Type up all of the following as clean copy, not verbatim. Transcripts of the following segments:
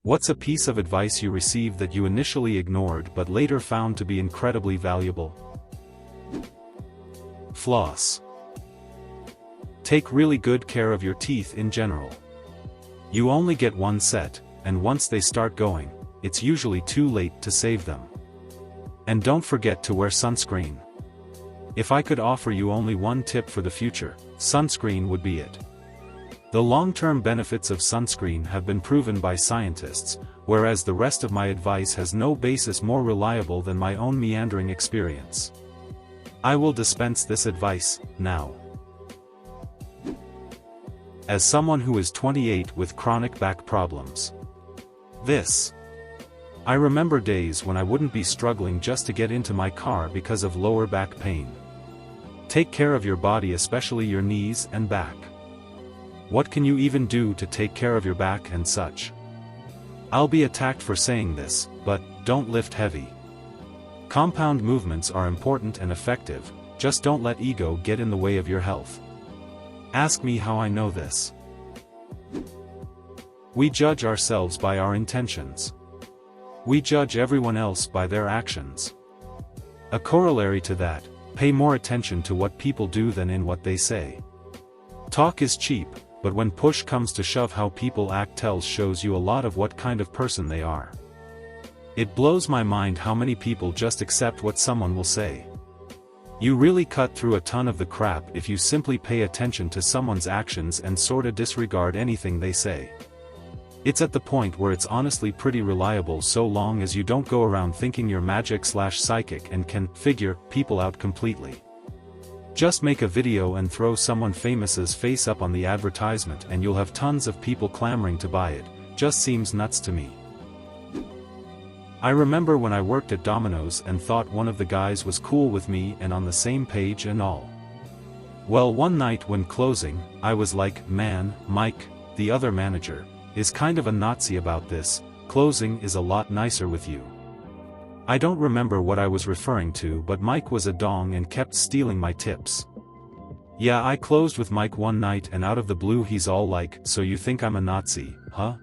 What's a piece of advice you received that you initially ignored but later found to be incredibly valuable? Floss. Take really good care of your teeth in general. You only get one set, and once they start going, it's usually too late to save them. And don't forget to wear sunscreen. If I could offer you only one tip for the future, sunscreen would be it. The long-term benefits of sunscreen have been proven by scientists, whereas the rest of my advice has no basis more reliable than my own meandering experience. I will dispense this advice, now. As someone who is 28 with chronic back problems. I remember days when I wouldn't be struggling just to get into my car because of lower back pain. Take care of your body, especially your knees and back. What can you even do to take care of your back and such? I'll be attacked for saying this, but don't lift heavy. Compound movements are important and effective, just don't let ego get in the way of your health. Ask me how I know this. We judge ourselves by our intentions. We judge everyone else by their actions. A corollary to that, pay more attention to what people do than in what they say. Talk is cheap, but when push comes to shove, how people act shows you a lot of what kind of person they are. It blows my mind how many people just accept what someone will say. You really cut through a ton of the crap if you simply pay attention to someone's actions and sorta disregard anything they say. It's at the point where it's honestly pretty reliable so long as you don't go around thinking you're magic/psychic and can figure people out completely. Just make a video and throw someone famous's face up on the advertisement and you'll have tons of people clamoring to buy it. Just seems nuts to me. I remember when I worked at Domino's and thought one of the guys was cool with me and on the same page and all. Well, one night when closing, I was like, man, Mike, the other manager, is kind of a Nazi about this. Closing is a lot nicer with you. I don't remember what I was referring to, but Mike was a dong and kept stealing my tips. Yeah, I closed with Mike one night and out of the blue he's all like, so you think I'm a Nazi, huh?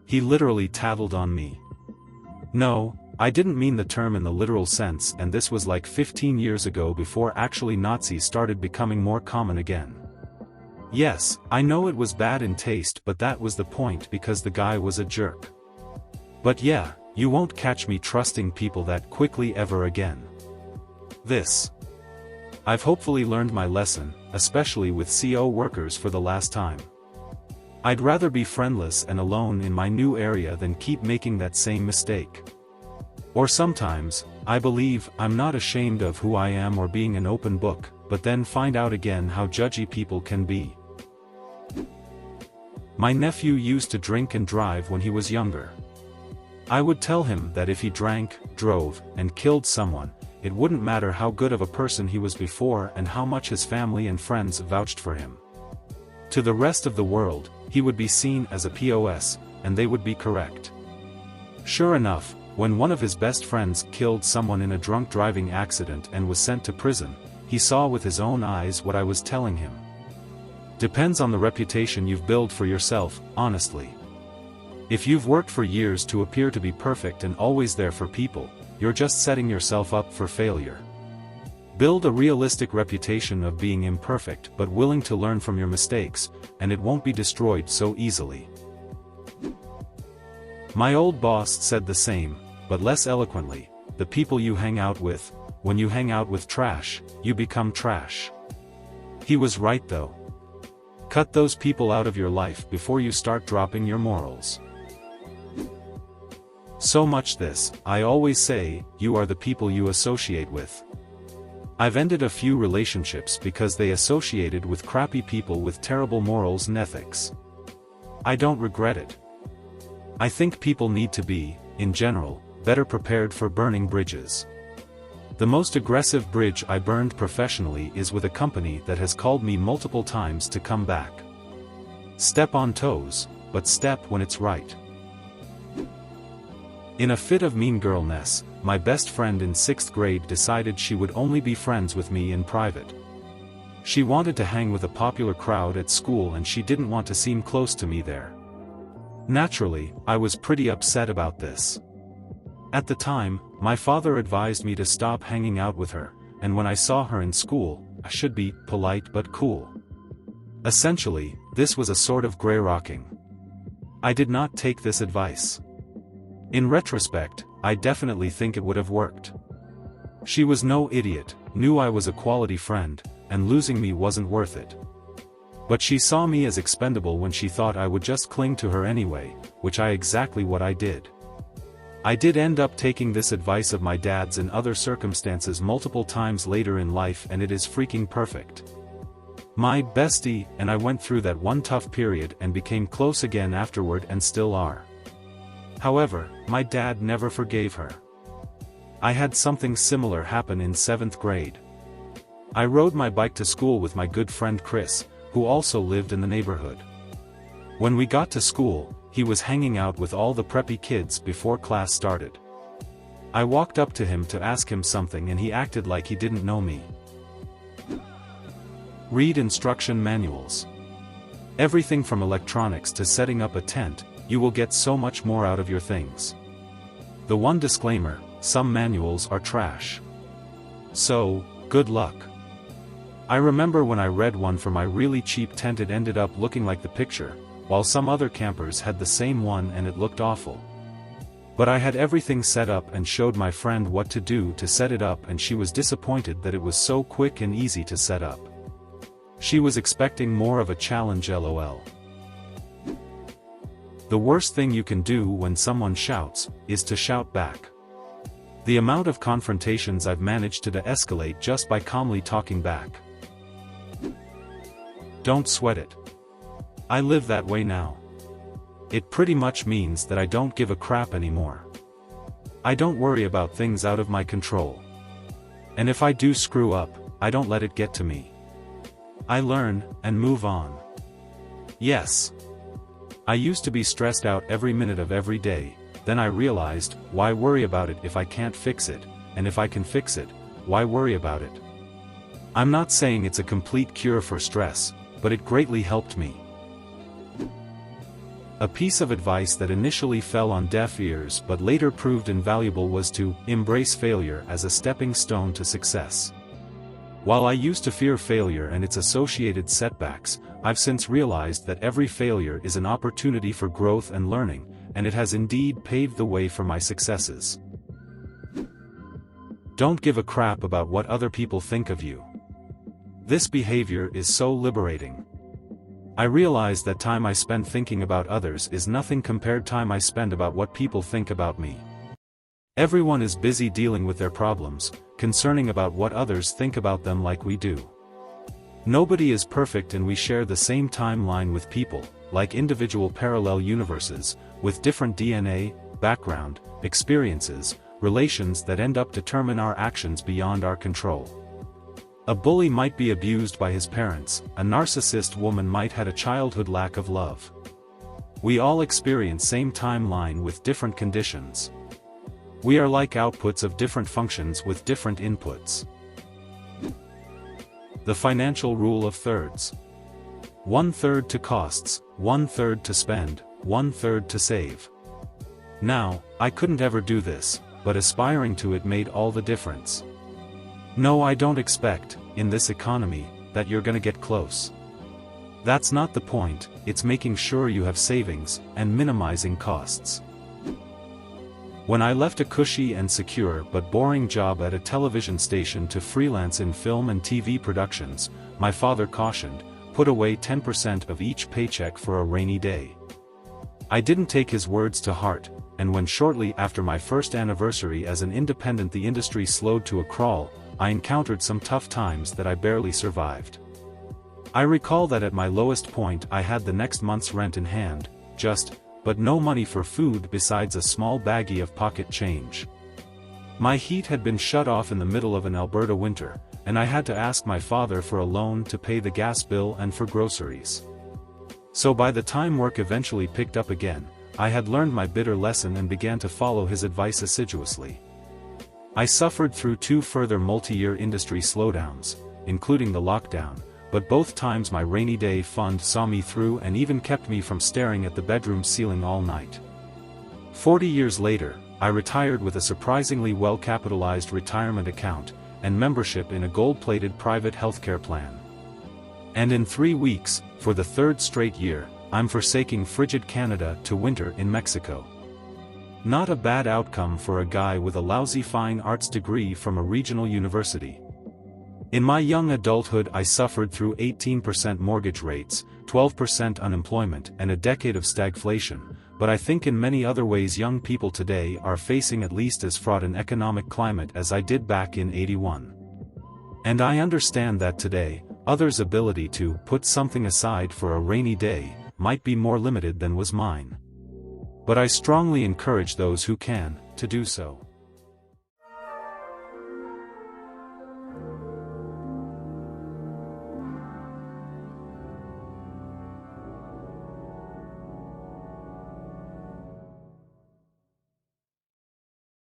He literally tattled on me. No, I didn't mean the term in the literal sense, and this was like 15 years ago before actually Nazis started becoming more common again. Yes, I know it was bad in taste, but that was the point because the guy was a jerk. But yeah, you won't catch me trusting people that quickly ever again. I've hopefully learned my lesson, especially with CO workers for the last time. I'd rather be friendless and alone in my new area than keep making that same mistake. Or sometimes, I believe I'm not ashamed of who I am or being an open book, but then find out again how judgy people can be. My nephew used to drink and drive when he was younger. I would tell him that if he drank, drove, and killed someone, it wouldn't matter how good of a person he was before and how much his family and friends vouched for him. To the rest of the world, he would be seen as a POS, and they would be correct. Sure enough, when one of his best friends killed someone in a drunk driving accident and was sent to prison, he saw with his own eyes what I was telling him. Depends on the reputation you've built for yourself, honestly. If you've worked for years to appear to be perfect and always there for people, you're just setting yourself up for failure. Build a realistic reputation of being imperfect but willing to learn from your mistakes, and it won't be destroyed so easily. My old boss said the same, but less eloquently: the people you hang out with, when you hang out with trash, you become trash. He was right though. Cut those people out of your life before you start dropping your morals. So much I always say, you are the people you associate with. I've ended a few relationships because they associated with crappy people with terrible morals and ethics. I don't regret it. I think people need to be, in general, better prepared for burning bridges. The most aggressive bridge I burned professionally is with a company that has called me multiple times to come back. Step on toes, but step when it's right. In a fit of mean girlness, my best friend in 6th grade decided she would only be friends with me in private. She wanted to hang with a popular crowd at school and she didn't want to seem close to me there. Naturally, I was pretty upset about this. At the time, my father advised me to stop hanging out with her, and when I saw her in school, I should be polite but cool. Essentially, this was a sort of grey rocking. I did not take this advice. In retrospect, I definitely think it would have worked. She was no idiot, knew I was a quality friend, and losing me wasn't worth it. But she saw me as expendable when she thought I would just cling to her anyway, which is exactly what I did. I did end up taking this advice of my dad's in other circumstances multiple times later in life, and it is freaking perfect. My bestie and I went through that one tough period and became close again afterward and still are. However, my dad never forgave her. I had something similar happen in 7th grade. I rode my bike to school with my good friend Chris, who also lived in the neighborhood. When we got to school, he was hanging out with all the preppy kids before class started. I walked up to him to ask him something and he acted like he didn't know me. Read instruction manuals. Everything from electronics to setting up a tent, you will get so much more out of your things. The one disclaimer, some manuals are trash. So, good luck. I remember when I read one for my really cheap tent, it ended up looking like the picture, while some other campers had the same one and it looked awful. But I had everything set up and showed my friend what to do to set it up, and she was disappointed that it was so quick and easy to set up. She was expecting more of a challenge, lol. The worst thing you can do when someone shouts, is to shout back. The amount of confrontations I've managed to de-escalate just by calmly talking back. Don't sweat it. I live that way now. It pretty much means that I don't give a crap anymore. I don't worry about things out of my control. And if I do screw up, I don't let it get to me. I learn, and move on. Yes. I used to be stressed out every minute of every day, then I realized, why worry about it if I can't fix it, and if I can fix it, why worry about it? I'm not saying it's a complete cure for stress, but it greatly helped me. A piece of advice that initially fell on deaf ears but later proved invaluable was to embrace failure as a stepping stone to success. While I used to fear failure and its associated setbacks, I've since realized that every failure is an opportunity for growth and learning, and it has indeed paved the way for my successes. Don't give a crap about what other people think of you. This behavior is so liberating. I realize that time I spend thinking about others is nothing compared to time I spend about what people think about me. Everyone is busy dealing with their problems, concerning about what others think about them like we do. Nobody is perfect, and we share the same timeline with people, like individual parallel universes, with different DNA, background, experiences, relations that end up determine our actions beyond our control. A bully might be abused by his parents, a narcissist woman might had a childhood lack of love. We all experience same timeline with different conditions. We are like outputs of different functions with different inputs. The financial rule of thirds. 1/3 to costs, 1/3 to spend, 1/3 to save. Now, I couldn't ever do this, but aspiring to it made all the difference. No, I don't expect, in this economy, that you're gonna get close. That's not the point, it's making sure you have savings, and minimizing costs. When I left a cushy and secure but boring job at a television station to freelance in film and TV productions, my father cautioned, put away 10% of each paycheck for a rainy day. I didn't take his words to heart, and when shortly after my first anniversary as an independent the industry slowed to a crawl, I encountered some tough times that I barely survived. I recall that at my lowest point I had the next month's rent in hand, but no money for food besides a small baggie of pocket change. My heat had been shut off in the middle of an Alberta winter, and I had to ask my father for a loan to pay the gas bill and for groceries. So by the time work eventually picked up again, I had learned my bitter lesson and began to follow his advice assiduously. I suffered through 2 further multi-year industry slowdowns, including the lockdown, but both times my rainy day fund saw me through and even kept me from staring at the bedroom ceiling all night. 40 years later, I retired with a surprisingly well-capitalized retirement account, and membership in a gold-plated private healthcare plan. And in 3 weeks, for the third straight year, I'm forsaking frigid Canada to winter in Mexico. Not a bad outcome for a guy with a lousy fine arts degree from a regional university. In my young adulthood I suffered through 18% mortgage rates, 12% unemployment and a decade of stagflation, but I think in many other ways young people today are facing at least as fraught an economic climate as I did back in '81. And I understand that today, others' ability to put something aside for a rainy day might be more limited than was mine. But I strongly encourage those who can to do so.